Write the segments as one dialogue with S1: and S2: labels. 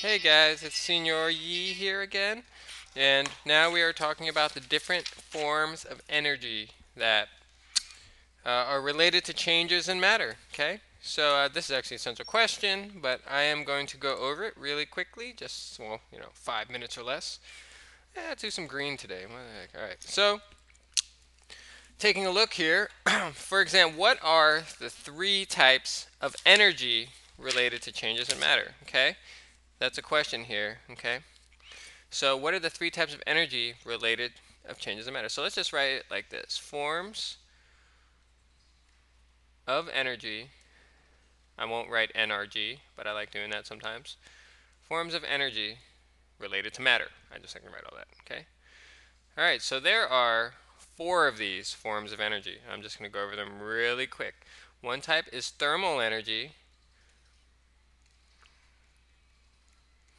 S1: Hey guys, it's Senior Yi here again, and now we are talking about the different forms of energy that are related to changes in matter. Okay, so this is actually a central question, but I am going to go over it really quickly, just 5 minutes or less. Let's do some green today. What the heck? All right, so taking a look here, for example, what are the three types of energy related to changes in matter? Okay, that's a question here. Okay. So what are the three types of energy related of changes in matter? So let's just write it like this. Forms of energy. I won't write NRG, but I like doing that sometimes. Forms of energy related to matter. I just like to write all that, okay? All right, so there are four of these forms of energy. I'm just going to go over them really quick. One type is thermal energy,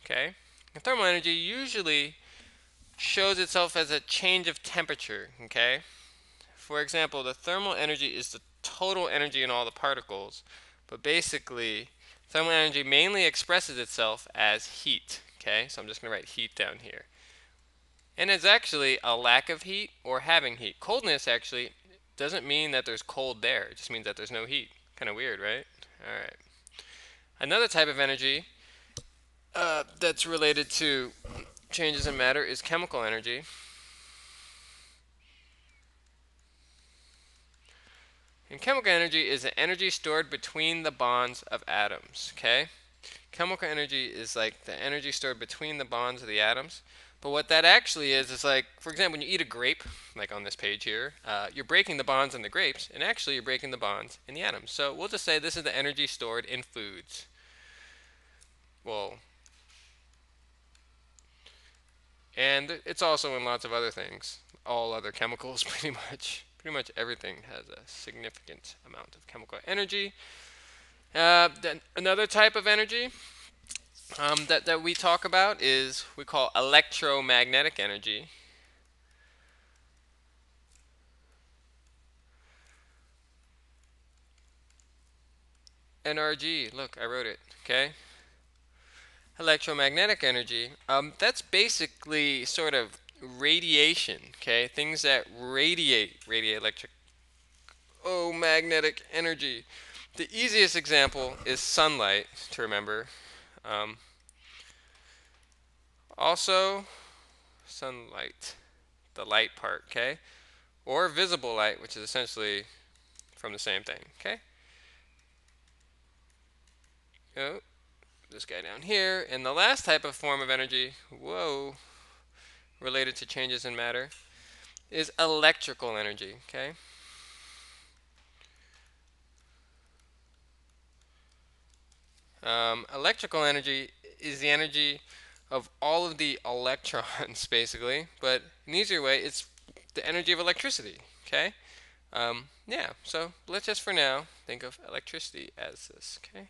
S1: okay? And thermal energy usually shows itself as a change of temperature, okay? For example, the thermal energy is the total energy in all the particles, but basically, thermal energy mainly expresses itself as heat. Okay, so I'm just going to write heat down here. And it's actually a lack of heat or having heat. Coldness actually doesn't mean that there's cold there, it just means that there's no heat. Kind of weird, right? Alright. Another type of energy that's related to changes in matter is chemical energy. And chemical energy is the energy stored between the bonds of atoms. Okay? Chemical energy is like the energy stored between the bonds of the atoms. But what that actually is like, for example, when you eat a grape, like on this page here, you're breaking the bonds in the grapes, and actually you're breaking the bonds in the atoms. So we'll just say this is the energy stored in foods. Well, and it's also in lots of other things. All other chemicals, pretty much. Pretty much everything has a significant amount of chemical energy. Then another type of energy that we talk about is we call electromagnetic energy. NRG, look, I wrote it, okay? Electromagnetic energy, that's basically sort of radiation, okay? Things that radiate electric, oh, magnetic energy. The easiest example is sunlight to remember. Um, also, sunlight, the light part, okay? Or visible light, which is essentially from the same thing, okay? Oh, this guy down here. And the last type of form of energy, whoa, related to changes in matter, is electrical energy, okay? Electrical energy is the energy of all of the electrons, basically, but in an easier way, it's the energy of electricity, okay? Yeah, so let's just for now think of electricity as this, okay?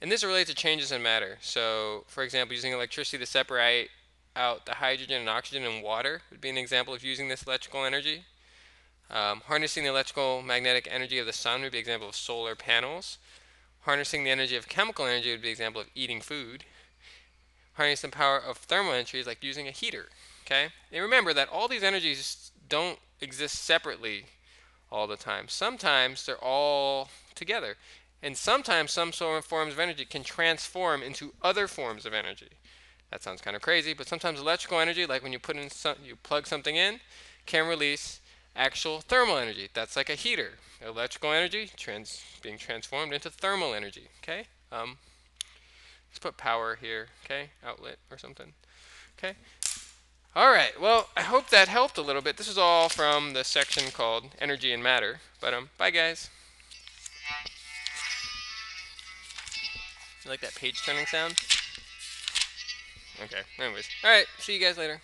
S1: And this relates to changes in matter. So, for example, using electricity to separate out the hydrogen and oxygen in water would be an example of using this electrical energy. Harnessing the electrical magnetic energy of the sun would be an example of solar panels. Harnessing the energy of chemical energy would be an example of eating food. Harnessing the power of thermal energy is like using a heater. Okay? And remember that all these energies don't exist separately all the time. Sometimes they're all together. And sometimes some sort of forms of energy can transform into other forms of energy. That sounds kind of crazy, but sometimes electrical energy, like when you plug something in, can release actual thermal energy. That's like a heater. Electrical energy being transformed into thermal energy. Okay. Let's put power here. Okay, outlet or something. Okay. All right. Well, I hope that helped a little bit. This is all from the section called Energy and Matter. But bye guys. You like that page turning sound? Okay. Anyways. All right. See you guys later.